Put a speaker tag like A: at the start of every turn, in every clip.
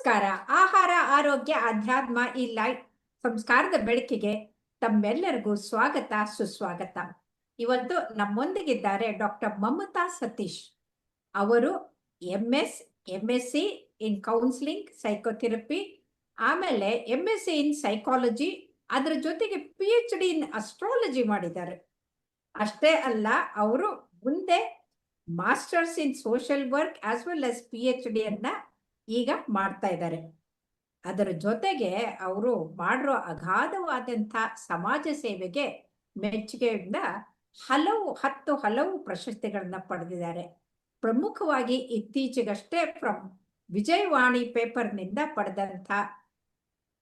A: ನಮಸ್ಕಾರ. ಆಹಾರ, ಆರೋಗ್ಯ, ಅಧ್ಯಾತ್ಮ ಈ ಲೈಟ್ ಸಂಸ್ಕಾರದ ಬೆಳಕಿಗೆ ತಮ್ಮೆಲ್ಲರಿಗೂ ಸ್ವಾಗತ, ಸುಸ್ವಾಗತ. ಇವತ್ತು ನಮ್ಮೊಂದಿಗಿದ್ದಾರೆ ಡಾಕ್ಟರ್ ಮಮತಾ ಸತೀಶ್. ಅವರು MSc ಇನ್ ಕೌನ್ಸಿಲಿಂಗ್ ಸೈಕೋಥೆರಪಿ, ಆಮೇಲೆ MSc ಇನ್ ಸೈಕಾಲಜಿ, ಅದರ ಜೊತೆಗೆ PhD ಇನ್ ಅಸ್ಟ್ರಾಲಜಿ ಮಾಡಿದ್ದಾರೆ. ಅಷ್ಟೇ ಅಲ್ಲ, ಅವರು ಮುಂದೆ masters in social work as well as PhD ಅನ್ನ ಈಗ ಮಾಡ್ತಾ ಇದ್ದಾರೆ. ಅದರ ಜೊತೆಗೆ ಅವರು ಮಾಡಿರೋ ಅಗಾಧವಾದಂಥ ಸಮಾಜ ಸೇವೆಗೆ ಮೆಚ್ಚುಗೆಯಿಂದ ಹಲವು ಪ್ರಶಸ್ತಿಗಳನ್ನ ಪಡೆದಿದ್ದಾರೆ. ಪ್ರಮುಖವಾಗಿ ಇತ್ತೀಚೆಗಷ್ಟೇ ವಿಜಯವಾಣಿ ಪೇಪರ್ನಿಂದ ಪಡೆದಂಥ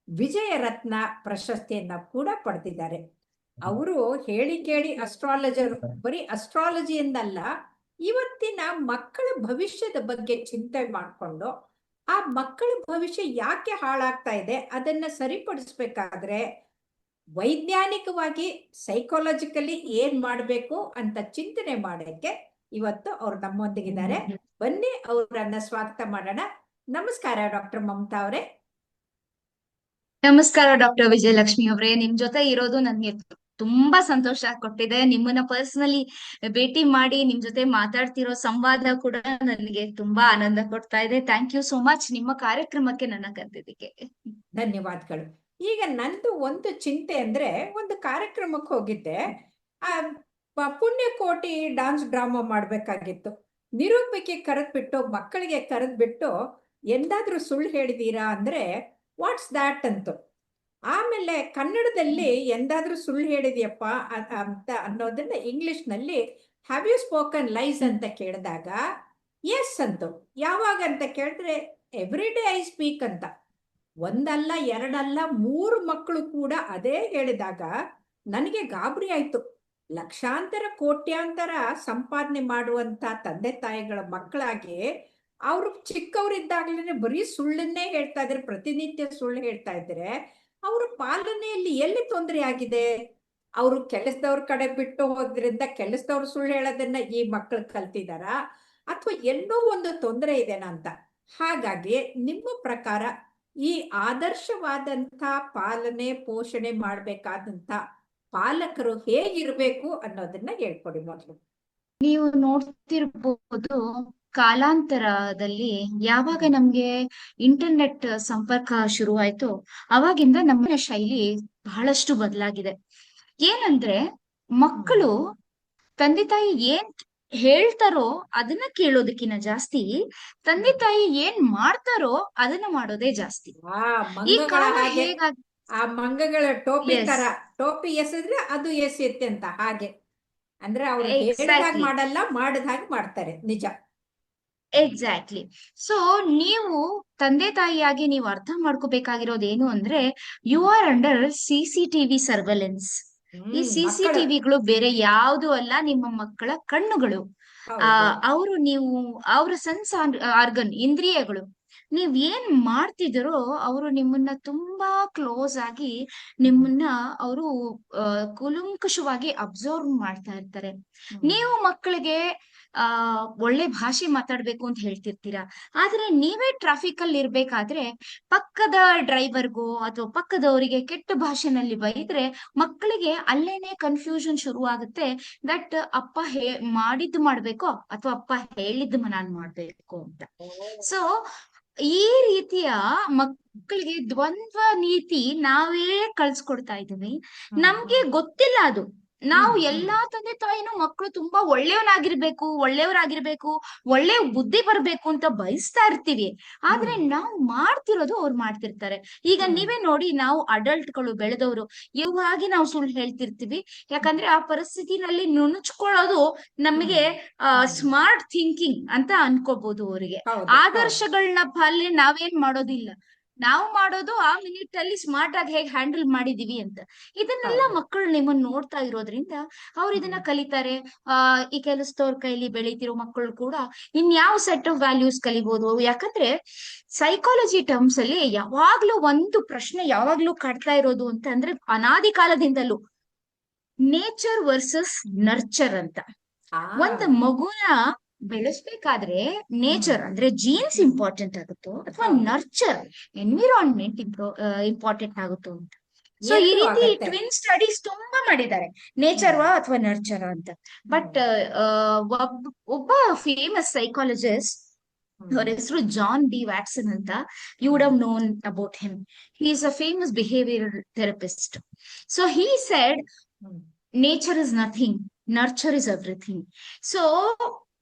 A: ವಿಜಯ ರತ್ನ ಪ್ರಶಸ್ತಿಯನ್ನ ಕೂಡ ಪಡೆದಿದ್ದಾರೆ. ಅವರು ಹೇಳಿ ಕೇಳಿ ಅಸ್ಟ್ರಾಲಜರ್, ಬರೀ ಅಸ್ಟ್ರಾಲಜಿಯಿಂದಲ್ಲ, ಇವತ್ತಿನ ಮಕ್ಕಳ ಭವಿಷ್ಯದ ಬಗ್ಗೆ ಚಿಂತೆ ಮಾಡಿಕೊಂಡು ಆ ಮಕ್ಕಳ ಭವಿಷ್ಯ ಯಾಕೆ ಹಾಳಾಗ್ತಾ ಇದೆ ಅದನ್ನ ಸರಿಪಡಿಸ್ಬೇಕಾದ್ರೆ ವೈಜ್ಞಾನಿಕವಾಗಿ ಸೈಕಾಲಜಿಕಲಿ ಏನ್ ಮಾಡಬೇಕು ಅಂತ ಚಿಂತನೆ ಮಾಡೋಕ್ಕೆ ಇವತ್ತು ಅವ್ರು ನಮ್ಮೊಂದಿಗಿದ್ದಾರೆ. ಬನ್ನಿ ಅವರನ್ನ ಸ್ವಾಗತ ಮಾಡೋಣ. ನಮಸ್ಕಾರ ಡಾಕ್ಟರ್ ಮಮತಾ ಅವರೇ.
B: ನಮಸ್ಕಾರ ಡಾಕ್ಟರ್ ವಿಜಯಲಕ್ಷ್ಮಿ ಅವರೇ. ನಿಮ್ ಜೊತೆ ಇರೋದು ನನ್ಗೆ ತುಂಬಾ ಸಂತೋಷ ಕೊಟ್ಟಿದೆ. ನಿಮ್ಮನ್ನ ಪರ್ಸನಲಿ ಭೇಟಿ ಮಾಡಿ ನಿಮ್ ಜೊತೆ ಮಾತಾಡ್ತಿರೋ ಸಂವಾದ ಕೂಡ ನನಗೆ ತುಂಬಾ ಆನಂದ ಕೊಡ್ತಾ ಇದೆ. ಥ್ಯಾಂಕ್ ಯು ಸೋ ಮಚ್ ನಿಮ್ಮ ಕಾರ್ಯಕ್ರಮಕ್ಕೆ ನನ್ನ ಕರೆದಿದ್ದಕ್ಕೆ.
A: ಧನ್ಯವಾದಗಳು. ಈಗ ನಂದು ಒಂದು ಚಿಂತೆ ಅಂದ್ರೆ, ಒಂದು ಕಾರ್ಯಕ್ರಮಕ್ಕೆ ಹೋಗಿದ್ದೆ, ಪುಣ್ಯಕೋಟಿ ಡಾನ್ಸ್ ಡ್ರಾಮಾ ಮಾಡ್ಬೇಕಾಗಿತ್ತು. ನಿರೂಪಕ್ಕೆ ಕರೆದ್ಬಿಟ್ಟು ಮಕ್ಕಳಿಗೆ ಕರೆದ್ಬಿಟ್ಟು ಎಂದಾದ್ರೂ ಸುಳ್ಳು ಹೇಳಿದೀರಾ ಅಂದ್ರೆ ವಾಟ್ಸ್ ದ್ಯಾಟ್ ಅಂತು. ಆಮೇಲೆ ಕನ್ನಡದಲ್ಲಿ ಎಂದಾದ್ರೂ ಸುಳ್ಳು ಹೇಳಿದ್ಯಪ್ಪ ಅಂತ ಅನ್ನೋದನ್ನ ಇಂಗ್ಲಿಷ್ ನಲ್ಲಿ ಹ್ಯಾವ್ ಯು ಸ್ಪೋಕನ್ ಲೈಸ್ ಅಂತ ಕೇಳಿದಾಗ ಎಸ್ ಅಂತು. ಯಾವಾಗ ಅಂತ ಕೇಳಿದ್ರೆ ಎವ್ರಿ ಡೇ ಐ ಸ್ಪೀಕ್ ಅಂತ. ಒಂದಲ್ಲ ಎರಡಲ್ಲ 3 ಮಕ್ಕಳು ಕೂಡ ಅದೇ ಹೇಳಿದಾಗ ನನಗೆ ಗಾಬರಿ ಆಯ್ತು. ಲಕ್ಷಾಂತರ ಕೋಟ್ಯಾಂತರ ಸಂಪಾದನೆ ಮಾಡುವಂತ ತಂದೆ ತಾಯಿಗಳ ಮಕ್ಕಳಾಗಿ ಅವರು ಚಿಕ್ಕವರಿದ್ದಾಗಲೇ ಬರೀ ಸುಳ್ಳನ್ನೇ ಹೇಳ್ತಾ ಇದ್ರೆ, ಪ್ರತಿನಿತ್ಯ ಸುಳ್ಳು ಹೇಳ್ತಾ ಇದ್ರೆ ಅವ್ರ ಪಾಲನೆಯಲ್ಲಿ ಎಲ್ಲಿ ತೊಂದರೆ ಆಗಿದೆ? ಅವರು ಕೆಲಸದವ್ರ ಕಡೆ ಬಿಟ್ಟು ಹೋದ್ರಿಂದ ಕೆಲಸದವ್ರು ಸುಳ್ಳು ಹೇಳೋದನ್ನ ಈ ಮಕ್ಕಳು ಕಲ್ತಿದಾರ, ಅಥವಾ ಎಲ್ಲೋ ಒಂದು ತೊಂದರೆ ಇದೆನಾ ಅಂತ. ಹಾಗಾಗಿ ನಿಮ್ಮ ಪ್ರಕಾರ ಈ ಆದರ್ಶವಾದಂಥ ಪಾಲನೆ ಪೋಷಣೆ ಮಾಡ್ಬೇಕಾದಂತ ಪಾಲಕರು ಹೇಗಿರ್ಬೇಕು ಅನ್ನೋದನ್ನ ಹೇಳ್ಕೊಡಿ ಮೊದಲು.
B: ನೀವು ನೋಡ್ತಿರ್ಬೋದು, ಕಾಲಾಂತರದಲ್ಲಿ ಯಾವಾಗ ನಮ್ಗೆ ಇಂಟರ್ನೆಟ್ ಸಂಪರ್ಕ ಶುರುವಾಯ್ತು ಅವಾಗಿಂದ ನಮ್ಮ ಶೈಲಿ ಬಹಳಷ್ಟು ಬದಲಾಗಿದೆ. ಏನಂದ್ರೆ, ಮಕ್ಕಳು ತಂದೆ ತಾಯಿ ಏನ್ ಹೇಳ್ತಾರೋ ಅದನ್ನ ಕೇಳೋದಕ್ಕಿಂತ ಜಾಸ್ತಿ ತಂದೆ ತಾಯಿ ಏನ್ ಮಾಡ್ತಾರೋ ಅದನ್ನ ಮಾಡೋದೇ ಜಾಸ್ತಿ. ಈ ಕಾಲ ಹೇಗಾಗಿ
A: ಆ ಮಂಗಗಳ ಟೋಪಿ ತರ, ಟೋಪಿ ಎಸೆದ್ರೆ ಅದು ಎಸೆಯುತ್ತೆ ಅಂತ. ಹಾಗೆ ಅಂದ್ರೆ ಅವ್ರು ಹೇಳಿದಾಗ ಮಾಡಲ್ಲ, ಮಾಡಿದ ಹಾಗೆ ಮಾಡ್ತಾರೆ. ನಿಜ,
B: ಎಕ್ಸಾಕ್ಟ್ಲಿ. ಸೊ ನೀವು ತಂದೆ ತಾಯಿಯಾಗಿ ನೀವು ಅರ್ಥ ಮಾಡ್ಕೋಬೇಕಾಗಿರೋದು ಏನು ಅಂದ್ರೆ, you are under CCTV surveillance. ಈ CCTVಗಳು ಬೇರೆ ಯಾವುದು ಅಲ್ಲ, ನಿಮ್ಮ ಮಕ್ಕಳ ಕಣ್ಣುಗಳು. ನೀವು ಅವರ ಸೆನ್ಸ್ ಆರ್ಗನ್, ಇಂದ್ರಿಯಗಳು. ನೀವ್ ಏನ್ ಮಾಡ್ತಿದ್ದೀರೋ ಅವರು ನಿಮ್ಮನ್ನ ತುಂಬಾ ಕ್ಲೋಸ್ ಆಗಿ ನಿಮ್ಮನ್ನ ಅವರು ಕೂಲಂಕಷವಾಗಿ ಅಬ್ಸರ್ವ್ ಮಾಡ್ತಾ ಇರ್ತಾರೆ. ನೀವು ಮಕ್ಕಳಿಗೆ ಒಳ್ಳೆ ಭಾಷೆ ಮಾತಾಡ್ಬೇಕು ಅಂತ ಹೇಳ್ತಿರ್ತೀರಾ, ಆದ್ರೆ ನೀವೇ ಟ್ರಾಫಿಕ್ ಅಲ್ಲಿ ಇರ್ಬೇಕಾದ್ರೆ ಪಕ್ಕದ ಡ್ರೈವರ್ಗೋ ಅಥವಾ ಪಕ್ಕದವರಿಗೆ ಕೆಟ್ಟ ಭಾಷೆನಲ್ಲಿ ಬೈದ್ರೆ ಮಕ್ಕಳಿಗೆ ಅಲ್ಲೇನೆ ಕನ್ಫ್ಯೂಷನ್ ಶುರು ಆಗುತ್ತೆ. ದಟ್ ಅಪ್ಪ ಮಾಡಿದ್ದು ಮಾಡ್ಬೇಕೋ ಅಥವಾ ಅಪ್ಪ ಹೇಳಿದ್ದು ನಾನ್ ಮಾಡ್ಬೇಕು ಅಂತ. ಸೊ ಈ ರೀತಿಯ ಮಕ್ಕಳಿಗೆ ದ್ವಂದ್ವ ನೀತಿ ನಾವೇ ಕಳ್ಸ್ಕೊಡ್ತಾ ಇದೀವಿ. ನಮ್ಗೆ ಗೊತ್ತಿಲ್ಲ ಅದು. ನಾವು ಎಲ್ಲಾ ತಂದೆ ತಾಯಿನೂ ಮಕ್ಕಳು ತುಂಬಾ ಒಳ್ಳೆಯವರಾಗಿರ್ಬೇಕು, ಒಳ್ಳೆ ಬುದ್ಧಿ ಬರ್ಬೇಕು ಅಂತ ಬಯಸ್ತಾ ಇರ್ತೀವಿ. ಆದ್ರೆ ನಾವು ಮಾಡ್ತಿರೋದು ಅವ್ರು ಮಾಡ್ತಿರ್ತಾರೆ. ಈಗ ನೀವೇ ನೋಡಿ, ನಾವು ಅಡಲ್ಟ್ಗಳು, ಬೆಳೆದವರು, ಇವಾಗಿ ನಾವು ಸುಳ್ಳು ಹೇಳ್ತಿರ್ತೀವಿ. ಯಾಕಂದ್ರೆ ಆ ಪರಿಸ್ಥಿತಿನಲ್ಲಿ ನುಣುಚ್ಕೊಳ್ಳೋದು ನಮಗೆ ಸ್ಮಾರ್ಟ್ ಥಿಂಕಿಂಗ್ ಅಂತ ಅನ್ಕೋಬಹುದು. ಅವರಿಗೆ ಆದರ್ಶಗಳನ್ನ ಪಾಲನೆ ನಾವೇನ್ ಮಾಡೋದಿಲ್ಲ. ನಾವು ಮಾಡೋದು ಆ ಮಿನಿಟ್ ಅಲ್ಲಿ ಸ್ಮಾರ್ಟ್ ಆಗಿ ಹೇಗೆ ಹ್ಯಾಂಡಲ್ ಮಾಡಿದೀವಿ ಅಂತ. ಇದನ್ನೆಲ್ಲ ಮಕ್ಕಳು ನಿಮ್ಮನ್ನ ನೋಡ್ತಾ ಇರೋದ್ರಿಂದ ಅವ್ರು ಇದನ್ನ ಕಲಿತಾರೆ. ಈ ಕೆಲಸದವ್ರ ಕೈಲಿ ಬೆಳೀತಿರೋ ಮಕ್ಕಳು ಕೂಡ ಇನ್ಯಾವ ಸೆಟ್ ಆಫ್ ವ್ಯಾಲ್ಯೂಸ್ ಕಲಿಬಹುದು. ಯಾಕಂದ್ರೆ ಸೈಕಾಲಜಿ ಟರ್ಮ್ಸ್ ಅಲ್ಲಿ ಯಾವಾಗ್ಲೂ ಒಂದು ಪ್ರಶ್ನೆ ಯಾವಾಗ್ಲೂ ಕಾಡ್ತಾ ಇರೋದು ಅಂತ ಅಂದ್ರೆ, ಅನಾದಿ ಕಾಲದಿಂದಲೂ ನೇಚರ್ ವರ್ಸಸ್ ನರ್ಚರ್ ಅಂತ. ಒಂದು ಮಗುನ ಬೆಳೆಸ್ಬೇಕಾದ್ರೆ
A: ಹ್ಮ್
B: ನೇಚರ್ ಅಂದ್ರೆ ಜೀನ್ಸ್
A: ಹ್ಮ್
B: ಇಂಪಾರ್ಟೆಂಟ್ ಆಗುತ್ತೋ ಅಥವಾ
A: ಹೌದು,
B: ನರ್ಚರ್ ಎನ್ವಿರಾನ್ಮೆಂಟ್ ಇಂಪಾರ್ಟೆಂಟ್ ಆಗುತ್ತೋ ಅಂತ. ಸೊ ಈ
A: ಎರಡೂ
B: ರೀತಿ
A: ಆಗತ್ತೆ.
B: ಟ್ವಿನ್ ಸ್ಟಡೀಸ್ ತುಂಬಾ ಮಾಡಿದ್ದಾರೆ, ನೇಚರ್
A: ಹ್ಮ್
B: ಅಥವಾ ನರ್ಚರ್ ಅಂತ. ಬಟ್
A: ಹ್ಮ್
B: ಒಬ್ಬ ಫೇಮಸ್ ಸೈಕಾಲಜಿಸ್ಟ್,
A: ಹ್ಮ್
B: ಅವ್ರ ಹೆಸರು ಜಾನ್ ಡಿ ವ್ಯಾಟ್ಸನ್ ಅಂತ. You would
A: hmm
B: have known about him. He is a famous behaviour therapist. So he said
A: hmm
B: nature is nothing, nurture is everything. So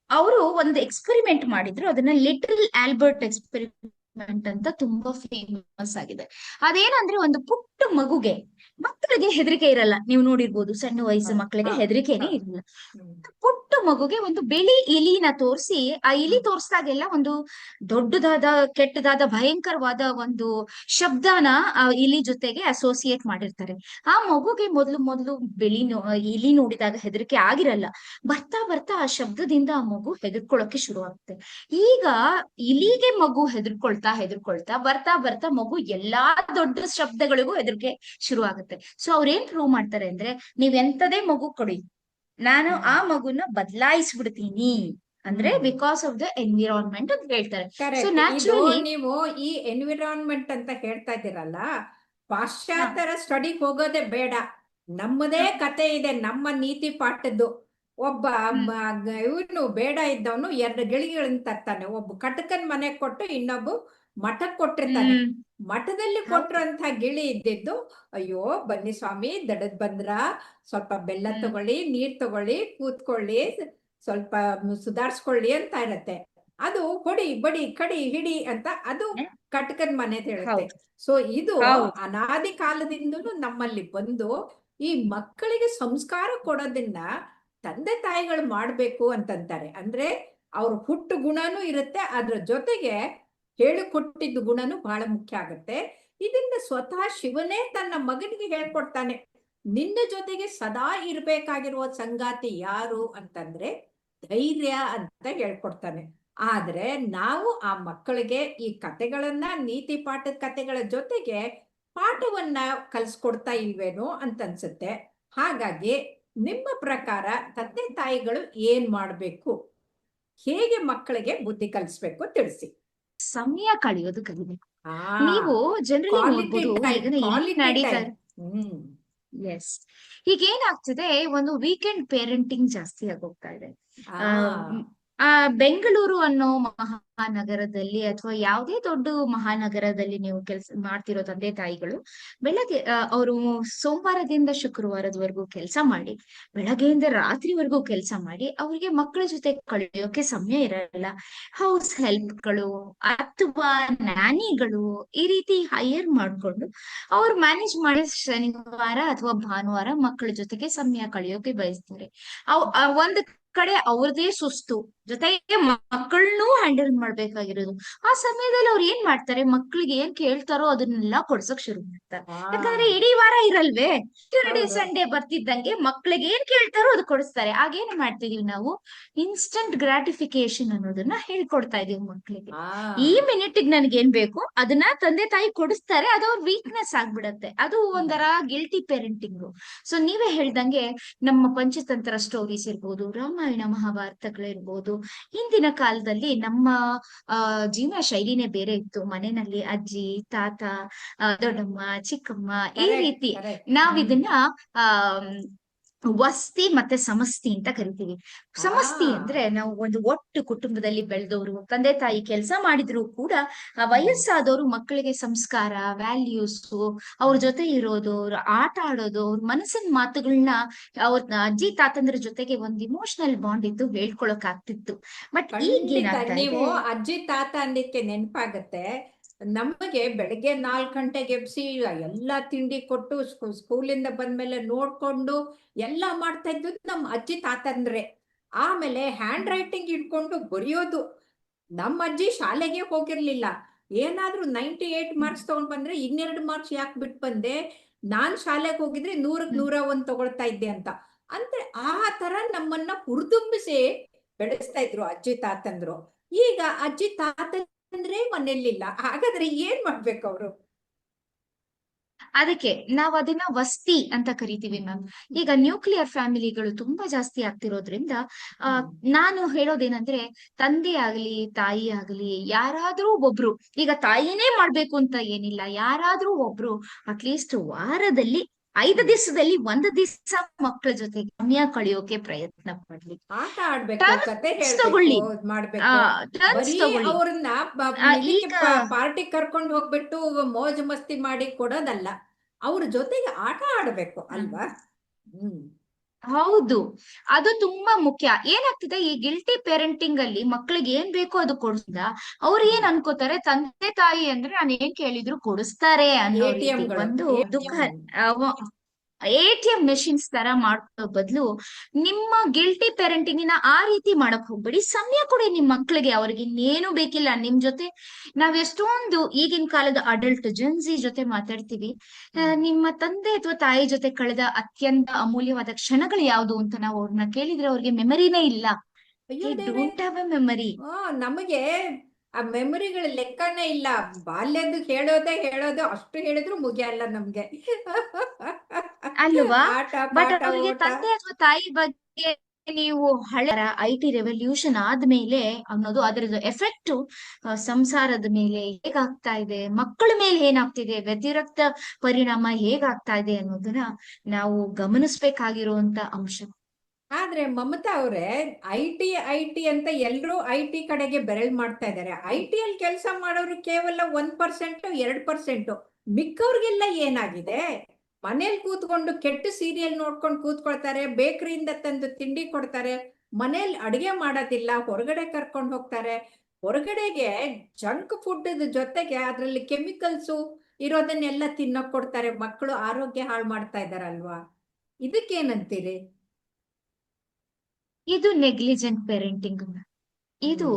B: ಅವರು ಒಂದು experiment ಮಾಡಿದ್ರು, ಅದನ್ನ little Albert experiment ಅಂತ ತುಂಬಾ famous ಆಗಿದೆ. ಅದೇನಂದ್ರೆ ಒಂದು ಪುಟ್ಟ ಮಗುಗೆ, ಮಕ್ಕಳಿಗೆ ಹೆದರಿಕೆ ಇರಲ್ಲ, ನೀವು ನೋಡಿರ್ಬೋದು ಸಣ್ಣ ವಯಸ್ಸು
A: ಹೌದು
B: ಮಕ್ಕಳಿಗೆ
A: ಹೌದು
B: ಹೆದರಿಕೆನೇ
A: ಹೌದು.
B: ಇರಲ್ಲ.
A: ಹ್ಮ್
B: ಪುಟ್ಟ ಮಗುಗೆ ಒಂದು ಬಿಳಿ ಇಲಿನ ತೋರಿಸಿ, ಆ ಇಲಿ
A: ಹ್ಮ್
B: ತೋರಿಸಿದಾಗೆಲ್ಲ ಒಂದು ದೊಡ್ಡದಾದ ಕೆಟ್ಟದಾದ ಭಯಂಕರವಾದ ಒಂದು ಶಬ್ದನ ಆ ಇಲಿ ಜೊತೆಗೆ ಅಸೋಸಿಯೇಟ್ ಮಾಡಿರ್ತಾರೆ. ಆ ಮಗುಗೆ ಮೊದ್ಲು ಮೊದ್ಲು ಇಲಿ ನೋಡಿದಾಗ ಹೆದರಿಕೆ ಆಗಿರಲ್ಲ. ಬರ್ತಾ ಬರ್ತಾ ಆ ಶಬ್ದದಿಂದ ಆ ಮಗು ಹೆದರ್ಕೊಳ್ಳೋಕೆ ಶುರು ಆಗುತ್ತೆ. ಈಗ ಇಲಿಗೆ ಮಗು ಹೆದರ್ಕೊಳ್ತಾ ಬರ್ತಾ ಬರ್ತಾ ಮಗು ಎಲ್ಲಾ ದೊಡ್ಡ ಶಬ್ದಗಳಿಗೂ ಹೆದರಿಕೆ ಶುರು ಆಗುತ್ತೆ. ಸೊ ಅವ್ರೇನ್ ಪ್ರೂವ್ ಮಾಡ್ತಾರೆ ಅಂದ್ರೆ, ನೀವ್ ಎಂತದೇ ಮಗು ಕೊಡಿ, ನಾನು
A: ಹ್ಮ್
B: ಆ ಮಗುನ ಬದಲಾಯಿಸ್ಬಿಡ್ತೀನಿ, ಅಂದ್ರೆ
A: ಹ್ಮ್
B: ಬಿಕಾಸ್ ಆಫ್ ದ ಎನ್ವಿರಾನ್ಮೆಂಟ್ ಅಂತ ಹೇಳ್ತಾರೆ. So
A: correct. ಇದು
B: ನ್ಯಾಚುರಲಿ.
A: ನೀವು ಈ ಎನ್ವಿರಾನ್ಮೆಂಟ್ ಅಂತ ಹೇಳ್ತಾ ಇದ್ದೀರಲ್ಲ, ಪಾಶ್ಚಾತ್ಯರ ಸ್ಟಡಿಗೆ ಹೋಗೋದೇ ಬೇಡ. ನಮ್ಮದೇ ಕತೆ ಇದೆ, ನಮ್ಮ ನೀತಿ ಪಾಠದ್ದು. ಒಬ್ಬ ಇವನು ಬೇಡ ಇದ್ದವನು ಎರಡು ಗಿಳಿಗಳನ್ನ ತರ್ತಾನೆ. ಒಬ್ಬ ಕಟಕನ್ ಮನೆ ಕೊಟ್ಟು ಇನ್ನೊಬ್ಬ ಮಠಕ್ ಕೊಟ್ಟಿರ್ತಾನೆ.
B: ಹ್ಮ್
A: ಮಠದಲ್ಲಿ
B: ಹೌದು.
A: ಕೊಟ್ಟಿರೋಂಥ ಗಿಳಿ ಇದ್ದಿದ್ದು, ಅಯ್ಯೋ ಬನ್ನಿ ಸ್ವಾಮಿ ದಡದ್ ಬಂದ್ರ, ಸ್ವಲ್ಪ ಬೆಲ್ಲ
B: ಹ್ಮ್
A: ತಗೊಳ್ಳಿ, ನೀರ್ ತಗೊಳ್ಳಿ, ಕೂತ್ಕೊಳ್ಳಿ, ಸ್ವಲ್ಪ ಸುಧಾರಿಸ್ಕೊಳ್ಳಿ ಅಂತ ಇರತ್ತೆ. ಅದು ಹೊಡಿ ಬಡಿ ಕಡಿ ಹಿಡಿ ಅಂತ ಅದು ಕಟಕನ್ ಮನೆದ್ ಹೇಳುತ್ತೆ.
B: ಹೌದು
A: ಸೊ ಇದು
B: ಹೌದು.
A: ಅನಾದಿ ಕಾಲದಿಂದಲೂ ನಮ್ಮಲ್ಲಿ ಬಂದು ಈ ಮಕ್ಕಳಿಗೆ ಸಂಸ್ಕಾರ ಕೊಡೋದನ್ನ ತಂದೆ ತಾಯಿಗಳು ಮಾಡ್ಬೇಕು ಅಂತಂತಾರೆ. ಅಂದ್ರೆ ಅವ್ರ ಹುಟ್ಟು ಗುಣನೂ ಇರುತ್ತೆ, ಅದ್ರ ಜೊತೆಗೆ ಹೇಳಿಕೊಟ್ಟಿದ್ದ ಗುಣನೂ ಬಹಳ ಮುಖ್ಯ ಆಗುತ್ತೆ. ಇದನ್ನ ಸ್ವತಃ ಶಿವನೇ ತನ್ನ ಮಗನಿಗೆ ಹೇಳ್ಕೊಡ್ತಾನೆ. ನಿನ್ನ ಜೊತೆಗೆ ಸದಾ ಇರ್ಬೇಕಾಗಿರುವ ಸಂಗಾತಿ ಯಾರು ಅಂತಂದ್ರೆ ಧೈರ್ಯ ಅಂತ ಹೇಳ್ಕೊಡ್ತಾನೆ. ಆದ್ರೆ ನಾವು ಆ ಮಕ್ಕಳಿಗೆ ಈ ಕತೆಗಳನ್ನ, ನೀತಿ ಪಾಠದ ಕತೆಗಳ ಜೊತೆಗೆ ಪಾಠವನ್ನ ಕಲಿಸ್ಕೊಡ್ತಾ ಇಲ್ವೇನೋ ಅಂತ ಅನ್ಸುತ್ತೆ. ಹಾಗಾಗಿ ನಿಮ್ಮ ಪ್ರಕಾರ ತಂದೆ ತಾಯಿಗಳು ಏನ್ ಮಾಡ್ಬೇಕು, ಹೇಗೆ ಮಕ್ಕಳಿಗೆ ಬುದ್ಧಿ ಕಲಿಸ್ಬೇಕು ತಿಳಿಸಿ.
B: ಸಮಯ ಕಳೆಯೋದು ಕಲಿಬೇಕು.
A: ಆ
B: ನೀವು ಜನರಲಿ
A: ಕ್ವಾಲಿಟಿ
B: ನೋಡ್ಬೋದು,
A: ಟೈಮ್,
B: ಈಗ ಇಲ್ಲಿ
A: ಕ್ವಾಲಿಟಿ
B: ನಡೀತಾ.
A: ಟೈಮ್. ಹ್ಮ್
B: ಎಸ್. ಈಗ ಏನಾಗ್ತಿದೆ, ಒಂದು ವೀಕೆಂಡ್ ಪೇರೆಂಟಿಂಗ್ ಜಾಸ್ತಿ ಆಗೋಗ್ತಾ ಇದೆ.
A: ಆ
B: ಆ ಆ ಬೆಂಗಳೂರು ಅನ್ನೋ ಮಹಾನಗರದಲ್ಲಿ ಅಥವಾ ಯಾವುದೇ ದೊಡ್ಡ ಮಹಾನಗರದಲ್ಲಿ ನೀವು ಕೆಲಸ ಮಾಡ್ತಿರೋ ತಂದೆ ತಾಯಿಗಳು, ಬೆಳಗ್ಗೆ ಅವರು ಸೋಮವಾರದಿಂದ ಶುಕ್ರವಾರದವರೆಗೂ ಕೆಲಸ ಮಾಡಿ, ಬೆಳಗ್ಗೆಯಿಂದ ರಾತ್ರಿವರೆಗೂ ಕೆಲಸ ಮಾಡಿ, ಅವರಿಗೆ ಮಕ್ಕಳ ಜೊತೆ ಕಳೆಯೋಕೆ ಸಮಯ ಇರಲ್ಲ. ಹೌಸ್ ಹೆಲ್ಪ್ಗಳು ಅಥವಾ ನ್ಯಾನಿಗಳು ಈ ರೀತಿ ಹೈಯರ್ ಮಾಡ್ಕೊಂಡು ಅವ್ರು ಮ್ಯಾನೇಜ್ ಮಾಡಿ ಶನಿವಾರ ಅಥವಾ ಭಾನುವಾರ ಮಕ್ಕಳ ಜೊತೆಗೆ ಸಮಯ ಕಳೆಯೋಕೆ ಬಯಸ್ತಾರೆ. ಒಂದ್ ಕಡೆ ಅವ್ರದೇ ಸುಸ್ತು, ಜೊತೆಗೆ ಮಕ್ಕಳನ್ನೂ ಹ್ಯಾಂಡಲ್ ಮಾಡ್ಬೇಕಾಗಿರೋದು. ಆ ಸಮಯದಲ್ಲಿ ಅವ್ರು ಏನ್ ಮಾಡ್ತಾರೆ, ಮಕ್ಳಿಗೆ ಏನ್ ಕೇಳ್ತಾರೋ ಅದನ್ನೆಲ್ಲ ಕೊಡ್ಸಕ್ ಶುರು ಮಾಡ್ತಾರೆ.
A: ಆ
B: ಯಾಕಂದ್ರೆ ಇಡೀ ವಾರ ಇರಲ್ವೇ, ಸ್ಯಾಟರ್ಡೇ
A: ಹೌದು.
B: ಸಂಡೇ ಬರ್ತಿದ್ದಂಗೆ ಮಕ್ಳಿಗೆ ಏನ್ ಕೇಳ್ತಾರೋ ಅದು ಕೊಡಿಸ್ತಾರೆ. ಆಗೇನ್ ಮಾಡ್ತಿದೀವಿ ನಾವು, ಇನ್ಸ್ಟಂಟ್ ಗ್ರಾಟಿಫಿಕೇಶನ್ ಅನ್ನೋದನ್ನ ಹೇಳ್ಕೊಡ್ತಾ ಇದೀವಿ ಮಕ್ಳಿಗೆ.
A: ಆ
B: ಈ ಮಿನಿಟಿಗೆ ನನ್ಗೆ ಏನ್ ಬೇಕು ಅದನ್ನ ತಂದೆ ತಾಯಿ ಕೊಡಿಸ್ತಾರೆ, ಅದು ಅವ್ರ ವೀಕ್ನೆಸ್ ಆಗ್ಬಿಡತ್ತೆ. ಅದು ಒಂಥರ ಗಿಲ್ಟಿ ಪೇರೆಂಟಿಂಗ್. ಸೊ ನೀವೇ ಹೇಳ್ದಂಗೆ, ನಮ್ಮ ಪಂಚತಂತ್ರ ಸ್ಟೋರೀಸ್ ಇರ್ಬೋದು, ರಾಮಾಯಣ ಮಹಾಭಾರತಗಳಿರ್ಬೋದು, ಹಿಂದಿನ ಕಾಲದಲ್ಲಿ ನಮ್ಮ ಜೀವನ ಶೈಲಿನೇ ಬೇರೆ ಇತ್ತು. ಮನೆಯಲ್ಲಿ ಅಜ್ಜಿ ತಾತ, ದೊಡ್ಡಮ್ಮ ಚಿಕ್ಕಮ್ಮ ಈ
A: ಕರೆಕ್ಟ್
B: ರೀತಿ
A: ಕರೆಕ್ಟ್.
B: ನಾವಿದನ್ನ ಆ ವಸ್ತಿ ಮತ್ತೆ ಸಮಸ್ತಿ ಅಂತ ಕರಿತೀವಿ. ಸಮಸ್ತಿ ಅಂದ್ರೆ
A: ಆ
B: ನಾವು ಒಂದು ಒಟ್ಟು ಕುಟುಂಬದಲ್ಲಿ ಬೆಳೆದವರು, ತಂದೆ ತಾಯಿ ಕೆಲಸ ಮಾಡಿದ್ರು ಕೂಡ ಆ
A: ಹ್ಮ್
B: ವಯಸ್ಸಾದವರು ಮಕ್ಕಳಿಗೆ ಸಂಸ್ಕಾರ, ವ್ಯಾಲ್ಯೂಸ್, ಅವ್ರ
A: ಹ್ಮ್
B: ಜೊತೆ ಇರೋದು, ಅವ್ರ ಆಟ ಆಡೋದು, ಅವ್ರ ಮನಸ್ಸಿನ ಮಾತುಗಳನ್ನ ಅವ್ರ ಅಜ್ಜಿ ತಾತಂದ್ರ ಜೊತೆಗೆ ಒಂದ್ ಇಮೋಷನಲ್ ಬಾಂಡ್ ಇದ್ದು ಹೇಳ್ಕೊಳಕ್ ಆಗ್ತಿತ್ತು. ಬಟ್ ಈಗ
A: ಖಂಡಿತ.
B: ಏನಾಗ್ತಾ
A: ನೀವು
B: ಇದೆ.
A: ಅಜ್ಜಿ ತಾತ ಅಂದಿಕ್ಕೆ ನೆನಪಾಗತ್ತೆ. ನಮಗೆ ಬೆಳಗ್ಗೆ 4 ಗಂಟೆಗೆ ಎಬ್ಸಿ ಎಲ್ಲಾ ತಿಂಡಿ ಕೊಟ್ಟು ಸ್ಕೂಲಿಂದ ಬಂದ್ಮೇಲೆ ನೋಡ್ಕೊಂಡು ಎಲ್ಲ ಮಾಡ್ತಾ ಇದ್ದು ನಮ್ಮ ಅಜ್ಜಿ ತಾತಂದ್ರೆ. ಆಮೇಲೆ ಹ್ಯಾಂಡ್ ರೈಟಿಂಗ್ ಇಟ್ಕೊಂಡು ಬರೆಯೋದು. ನಮ್ಮ ಅಜ್ಜಿ ಶಾಲೆಗೆ ಹೋಗಿರ್ಲಿಲ್ಲ. ಏನಾದ್ರೂ 98 ಮಾರ್ಕ್ಸ್ ತಗೊಂಡ್ ಬಂದ್ರೆ 2 ಮಾರ್ಕ್ಸ್ ಯಾಕೆ ಬಿಟ್ಟು ಬಂದೆ, ನಾನ್ ಶಾಲೆಗೆ ಹೋಗಿದ್ರೆ 100ಕ್ಕೆ 101 ತಗೊಳ್ತಾ ಇದ್ದೆ ಅಂತ. ಅಂದ್ರೆ ಆ ತರ ನಮ್ಮನ್ನ ಹುರಿದುಂಬಿಸಿ ಬೆಳೆಸ್ತಾ ಇದ್ರು ಅಜ್ಜಿ ತಾತಂದ್ರು. ಈಗ ಅಜ್ಜಿ ತಾತಂದ್ರೆ ಮನೆಯಲ್ಲಿಲ್ಲ. ಹಾಗಾದ್ರೆ ಏನ್ ಮಾಡ್ಬೇಕು ಅವರು?
B: ಅದಕ್ಕೆ ನಾವ್ ಅದನ್ನ ವಸ್ತಿ ಅಂತ ಕರಿತೀವಿ ಮ್ಯಾಮ್. ಈಗ ನ್ಯೂಕ್ಲಿಯರ್ ಫ್ಯಾಮಿಲಿಗಳು ತುಂಬಾ ಜಾಸ್ತಿ ಆಗ್ತಿರೋದ್ರಿಂದ ಆ ನಾನು ಹೇಳೋದೇನಂದ್ರೆ, ತಂದೆ ಆಗ್ಲಿ ತಾಯಿ ಆಗ್ಲಿ ಯಾರಾದ್ರೂ ಒಬ್ರು, ಈಗ ತಾಯಿನೇ ಮಾಡ್ಬೇಕು ಅಂತ ಏನಿಲ್ಲ, ಯಾರಾದ್ರೂ ಒಬ್ರು ಅಟ್ಲೀಸ್ಟ್ ವಾರದಲ್ಲಿ 5 ದಿವಸದಲ್ಲಿ 1 ದಿವಸ ಮಕ್ಕಳ ಜೊತೆ ಸಮಯ ಕಳೆಯೋಕೆ ಪ್ರಯತ್ನ ಪಡ್ಲಿ.
A: ಆಟ ಆಡ್ಬೇಕು, ಕತೆ
B: ಟರ್ನ್ಸ್
A: ಹೇಳ್ಬೇಕು,
B: ತಗೊಳ್ಳಿ.
A: ಮಾಡ್ಬೇಕು.
B: ಟರ್ನ್ಸ್
A: ಬರೀ
B: ತಗೊಳ್ಳಿ.
A: ಅವ್ರನ್ನ ಇದಕ್ಕೆ
B: ಈಗ
A: ಪಾರ್ಟಿ ಕರ್ಕೊಂಡು ಹೋಗ್ಬಿಟ್ಟು ಮೋಜು ಮಸ್ತಿ ಮಾಡಿ ಕೊಡೋದಲ್ಲ, ಅವ್ರ ಜೊತೆಗೆ ಆಟ ಆಡ್ಬೇಕು ಅಲ್ವಾ?
B: ಹೌದು, ಅದು ತುಂಬಾ ಮುಖ್ಯ. ಏನಾಗ್ತಿದೆ, ಈ ಗಿಲ್ಟಿ ಪೇರೆಂಟಿಂಗ್ ಅಲ್ಲಿ ಮಕ್ಳಿಗೆ ಏನ್ ಬೇಕೋ ಅದು ಕೊಡ್ಸಿದ ಅವ್ರು ಏನ್ ಅನ್ಕೋತಾರೆ, ತಂದೆ ತಾಯಿ ಅಂದ್ರೆ ನಾನು ಏನ್ ಕೇಳಿದ್ರು ಕೊಡಿಸ್ತಾರೆ ಅನ್ನೋ ರೀತಿ
A: ATM-ಗಳು,
B: ಒಂದು ದುಃಖ.
A: ATM.
B: ATM ಮೆಷಿನ್ಸ್ ತರ ಮಾಡೋ ಬದಲು ನಿಮ್ಮ ಗಿಲ್ಟಿ ಪೇರೆಂಟಿಂಗ್ ಆ ರೀತಿ ಮಾಡಕ್ ಹೋಗ್ಬೇಡಿ. ಸಮಯ ಕೊಡಿ ನಿಮ್ ಮಕ್ಳಿಗೆ, ಅವ್ರಿಗೆ ಇನ್ನೇನು ಬೇಕಿಲ್ಲ ನಿಮ್ ಜೊತೆ. ನಾವ್ ಎಷ್ಟೊಂದು ಈಗಿನ ಕಾಲದ ಅಡಲ್ಟ್ ಜನ್ಸಿ ಜೊತೆ ಮಾತಾಡ್ತೀವಿ, ನಿಮ್ಮ ತಂದೆ ಅಥವಾ ತಾಯಿ ಜೊತೆ ಕಳೆದ ಅತ್ಯಂತ ಅಮೂಲ್ಯವಾದ ಕ್ಷಣಗಳು ಯಾವ್ದು ಅಂತ ನಾವು ಅವ್ರನ್ನ ಕೇಳಿದ್ರೆ ಅವ್ರಿಗೆ ಮೆಮರಿನೇ ಇಲ್ಲ.
A: ಅಯ್ಯೋ
B: ದೇ
A: ದೇವ್ರೆ,
B: ಡೋಂಟ್ ಹ್ಯಾವ್ ಎ ಮೆಮರಿ.
A: ನಮಗೆ ಆ ಮೆಮೊರಿಗಳ ಲೆಕ್ಕನೇ ಇಲ್ಲ. ಬಾಲ್ಯದ್ದು ಹೇಳೋದು ಅಷ್ಟು ಹೇಳಿದ್ರು ಮುಗಿಯಲ್ಲ ನಮ್ಗೆ.
B: ಅಲ್ವಾ?
A: ಆಟ
B: ಬಟ್
A: ಪಾಠ
B: ಅವ್ರಿಗೆ
A: ಓಟ.
B: ತಂದೆ ಅಥವಾ ತಾಯಿ ಬಗ್ಗೆ ನೀವು ಹಳೆ IT ರೆವಲ್ಯೂಷನ್ ಆದ್ಮೇಲೆ ಅನ್ನೋದು ಅದರದ್ದು ಎಫೆಕ್ಟ್ ಸಂಸಾರದ ಮೇಲೆ ಹೇಗಾಗ್ತಾ ಇದೆ, ಮಕ್ಕಳ ಮೇಲೆ ಏನಾಗ್ತಿದೆ, ವ್ಯತಿರಿಕ್ತ ಪರಿಣಾಮ ಹೇಗಾಗ್ತಾ ಇದೆ ಅನ್ನೋದನ್ನ ನಾವು ಗಮನಿಸ್ಬೇಕಾಗಿರುವಂತ ಅಂಶ.
A: ಆದ್ರೆ ಮಮತಾ ಅವ್ರೆ, ಐ ಟಿ ಅಂತ ಎಲ್ರೂ IT ಕಡೆಗೆ ಬೆರಳು ಮಾಡ್ತಾ ಇದ್ದಾರೆ. IT-ಯಲ್ಲಿ ಕೆಲಸ ಮಾಡೋರು ಕೇವಲ 1%, 2%. ಮಿಕ್ಕವ್ರಿಗೆಲ್ಲ ಏನಾಗಿದೆ? ಮನೇಲಿ ಕೂತ್ಕೊಂಡು ಕೆಟ್ಟ ಸೀರಿಯಲ್ ನೋಡ್ಕೊಂಡು ಕೂತ್ಕೊಳ್ತಾರೆ, ಬೇಕರಿಯಿಂದ ತಂದು ತಿಂಡಿ ಕೊಡ್ತಾರೆ, ಮನೇಲಿ ಅಡಿಗೆ ಮಾಡೋದಿಲ್ಲ, ಹೊರಗಡೆ ಕರ್ಕೊಂಡು ಹೋಗ್ತಾರೆ. ಹೊರಗಡೆಗೆ ಜಂಕ್ ಫುಡ್ ಜೊತೆಗೆ ಅದರಲ್ಲಿ ಕೆಮಿಕಲ್ಸು ಇರೋದನ್ನೆಲ್ಲ ತಿನ್ನೋಕ್ ಕೊಡ್ತಾರೆ. ಮಕ್ಕಳು ಆರೋಗ್ಯ ಹಾಳು ಮಾಡ್ತಾ ಇದಾರಲ್ವಾ? ಇದಕ್ಕೇನಂತೀರಿ?
B: ಇದು ನೆಗ್ಲಿಜೆಂಟ್ ಪೇರೆಂಟಿಂಗ್. ಇದು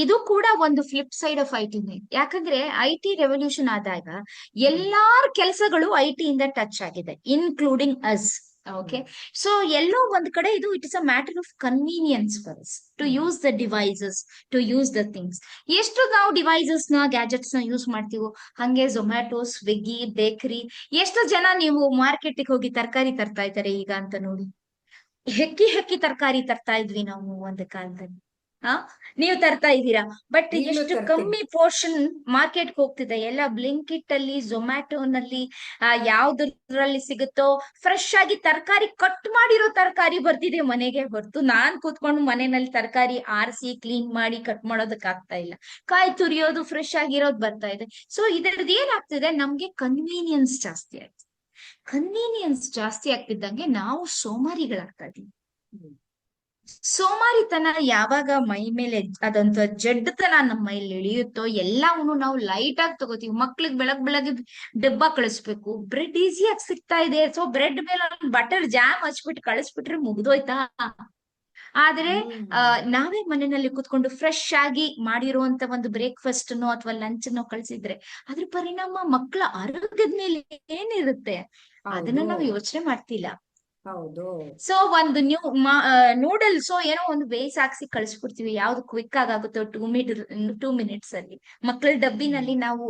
B: ಇದು ಕೂಡ ಒಂದು ಫ್ಲಿಪ್ ಸೈಡ್ ಆಫ್ IT-ನೇ. ಯಾಕಂದ್ರೆ IT ರೆವಲ್ಯೂಷನ್ ಆದಾಗ ಎಲ್ಲಾರ ಕೆಲಸಗಳು IT-ಇಂದ ಟಚ್ ಆಗಿದೆ, ಇನ್ಕ್ಲೂಡಿಂಗ್ ಅಸ್. ಓಕೆ, ಸೊ ಎಲ್ಲೋ ಒಂದ್ ಕಡೆ ಇದು it is a matter of convenience for us to use the devices, to use the things. ಎಷ್ಟು ನಾವು ಡಿವೈಸಸ್ ನ ಗ್ಯಾಜೆಟ್ಸ್ ನ ಯೂಸ್ ಮಾಡ್ತೀವೋ ಹಂಗೆ ಝೊಮ್ಯಾಟೊ, ಸ್ವಿಗ್ಗಿ, ಬೇಕರಿ. ಎಷ್ಟು ಜನ ನೀವು ಮಾರ್ಕೆಟ್ಗೆ ಹೋಗಿ ತರಕಾರಿ ತರ್ತಾ ಇದ್ದಾರೆ ಈಗ ಅಂತ ನೋಡಿ. ಹೆಕ್ಕಿ ಹೆಕ್ಕಿ ತರಕಾರಿ ತರ್ತಾ ಇದ್ವಿ ನಾವು ಒಂದು ಕಾಲದಲ್ಲಿ. ನೀವು ತರ್ತಾ ಇದ್ದೀರಾ, ಬಟ್
A: ಈಗ್ಲೂ
B: ಎಷ್ಟು
A: ತರ್ತೀನಿ.
B: ಕಮ್ಮಿ ಪೋರ್ಷನ್ ಮಾರ್ಕೆಟ್ಗೆ ಹೋಗ್ತಿದೆ. ಎಲ್ಲ ಬ್ಲಿಂಕಿಟ್ ಅಲ್ಲಿ, ಝೊಮ್ಯಾಟೊನಲ್ಲಿ ಯಾವ್ದ್ರಲ್ಲಿ ಸಿಗುತ್ತೋ ಫ್ರೆಶ್ ಆಗಿ ತರಕಾರಿ, ಕಟ್ ಮಾಡಿರೋ ತರಕಾರಿ ಬರ್ತಿದೆ ಮನೆಗೆ ಹೊರತು ನಾನ್ ಕೂತ್ಕೊಂಡು ಮನೆಯಲ್ಲಿ ತರಕಾರಿ ಆರಿಸಿ ಕ್ಲೀನ್ ಮಾಡಿ ಕಟ್ ಮಾಡೋದಕ್ ಆಗ್ತಾ ಇಲ್ಲ. ಕಾಯಿ ತುರಿಯೋದು ಫ್ರೆಶ್ ಆಗಿರೋದು ಬರ್ತಾ ಇದೆ. ಸೊ ಇದರದ್ದು ಏನಾಗ್ತಿದೆ, ನಮ್ಗೆ ಕನ್ವೀನಿಯನ್ಸ್ ಜಾಸ್ತಿ ಆಯ್ತು. ಕನ್ವೀನಿಯನ್ಸ್ ಜಾಸ್ತಿ ಆಗ್ತಿದ್ದಂಗೆ ನಾವು ಸೋಮಾರಿಗಳಾಗ್ತಾ ಇದೀವಿ. ಸೋಮಾರಿತನ ಯಾವಾಗ ಮೈ ಮೇಲೆ ಅದಂತ ಜಡ್ಡತನ ನಮ್ಮ ಮೈಲಿ ಇಳಿಯುತ್ತೋ ಎಲ್ಲವನ್ನು ನಾವು ಲೈಟ್ ಆಗಿ ತಗೋತೀವಿ. ಮಕ್ಳಿಗೆ ಬೆಳಗ್ಗೆ ಡಬ್ಬ ಕಳಿಸ್ಬೇಕು, ಬ್ರೆಡ್ ಈಸಿಯಾಗಿ ಸಿಗ್ತಾ ಇದೆ, ಸೊ ಬ್ರೆಡ್ ಮೇಲೆ ಬಟರ್ ಜಾಮ್ ಹಚ್ಬಿಟ್ಟು ಕಳಿಸ್ಬಿಟ್ರೆ ಮುಗ್ದೋಯ್ತಾ. ಆದ್ರೆ ನಾವೇ ಮನೆಯಲ್ಲಿ ಕುತ್ಕೊಂಡು ಫ್ರೆಶ್ ಆಗಿ ಮಾಡಿರುವಂತ ಒಂದು ಬ್ರೇಕ್ಫಾಸ್ಟ್ ನೋ ಅಥವಾ ಲಂಚ್ ನೋ ಕಳ್ಸಿದ್ರೆ ಅದ್ರ ಪರಿಣಾಮ ಮಕ್ಕಳ ಆರೋಗ್ಯದ ಮೇಲೆ ಏನಿರುತ್ತೆ ಅದನ್ನ ನಾವು ಯೋಚನೆ ಮಾಡ್ತಿಲ್ಲ.
A: ಹೌದು.
B: ಸೊ ಒಂದು ನೂಡಲ್ಸ್ ಏನೋ ಒಂದು ಬೇಯಿಸಿ ಹಾಕ್ಸಿ ಕಳಿಸ್ಬಿಡ್ತೀವಿ, ಯಾವ್ದು ಕ್ವಿಕ್ ಆಗುತ್ತೋ 2 ಮಿನಿಟ್ಸ್ ಅಲ್ಲಿ. ಮಕ್ಕಳ ಡಬ್ಬಿನಲ್ಲಿ ನಾವು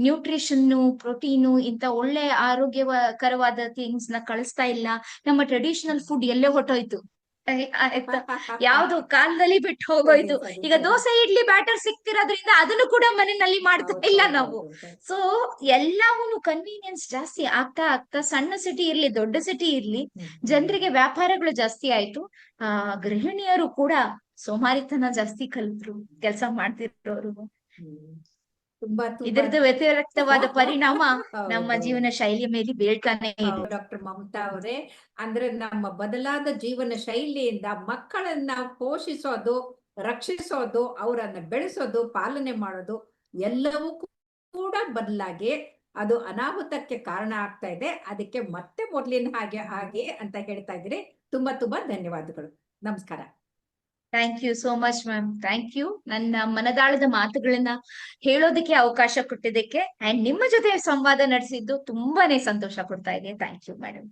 B: ನ್ಯೂಟ್ರಿಷನ್, ಪ್ರೋಟೀನು ಇಂತ ಒಳ್ಳೆ ಆರೋಗ್ಯಕರವಾದ ಥಿಂಗ್ಸ್ ನ ಕಳಿಸ್ತಾ ಇಲ್ಲ. ನಮ್ಮ ಟ್ರೆಡಿಷನಲ್ ಫುಡ್ ಎಲ್ಲೇ ಹೊಟ್ಟೋಯ್ತು, ಆಯ್ತಾ, ಯಾವ್ದು ಕಾಲದಲ್ಲಿ ಬಿಟ್ಟು ಹೋಗೋಯ್ತು. ಈಗ ದೋಸೆ ಇಡ್ಲಿ ಬ್ಯಾಟರ್ ಸಿಕ್ತಿರೋದ್ರಿಂದ ಅದನ್ನು ಕೂಡ ಮನೆಯಲ್ಲಿ ಮಾಡ್ತಾ ಇಲ್ಲ ನಾವು. ಸೊ ಎಲ್ಲವೂ ಕನ್ವೀನಿಯನ್ಸ್ ಜಾಸ್ತಿ ಆಗ್ತಾ ಆಗ್ತಾ, ಸಣ್ಣ ಸಿಟಿ ಇರ್ಲಿ ದೊಡ್ಡ ಸಿಟಿ ಇರ್ಲಿ, ಜನರಿಗೆ ವ್ಯಾಪಾರಗಳು ಜಾಸ್ತಿ ಆಯ್ತು. ಗೃಹಿಣಿಯರು ಕೂಡ ಸೋಮಾರಿತನ ಜಾಸ್ತಿ ಕಲಿತ್ರು, ಕೆಲಸ ಮಾಡ್ತಿರೋರು. ಇದರದ್ದು ವ್ಯತಿರಿಕ್ತವಾದ ಪರಿಣಾಮ ನಮ್ಮ ಜೀವನ ಶೈಲಿಯ ಮೇಲೆ ಬೀಳ್ತಾನೆ ಇದೆ.
A: ಡಾಕ್ಟರ್ ಮಮತಾ ಅವರೇ, ಅಂದ್ರೆ ನಮ್ಮ ಬದಲಾದ ಜೀವನ ಶೈಲಿಯಿಂದ ಮಕ್ಕಳನ್ನ ಪೋಷಿಸೋದು, ರಕ್ಷಿಸೋದು, ಅವರನ್ನ ಬೆಳೆಸೋದು, ಪಾಲನೆ ಮಾಡೋದು ಎಲ್ಲವೂ ಕೂಡ ಬದಲಾಗಿ ಅದು ಅನಾಹುತಕ್ಕೆ ಕಾರಣ ಆಗ್ತಾ ಇದೆ. ಅದಕ್ಕೆ ಮತ್ತೆ ಮೊದಲಿನ ಹಾಗೆ ಅಂತ ಹೇಳ್ತಾ ಇದ್ದೀರಿ. ತುಂಬಾ ತುಂಬಾ ಧನ್ಯವಾದಗಳು. ನಮಸ್ಕಾರ.
B: Thank you so much ma'am. Thank you ನನ್ನ ಮನದಾಳದ ಮಾತುಗಳನ್ನ ಹೇಳೋದಕ್ಕೆ ಅವಕಾಶ ಕೊಟ್ಟಿದ್ದಕ್ಕೆ, ಅಂಡ್ ನಿಮ್ಮ ಜೊತೆ ಸಂವಾದ ನಡೆಸಿದ್ದು ತುಂಬಾನೇ ಸಂತೋಷ ಕೊಡ್ತಾ ಇದೆ. Thank you madam.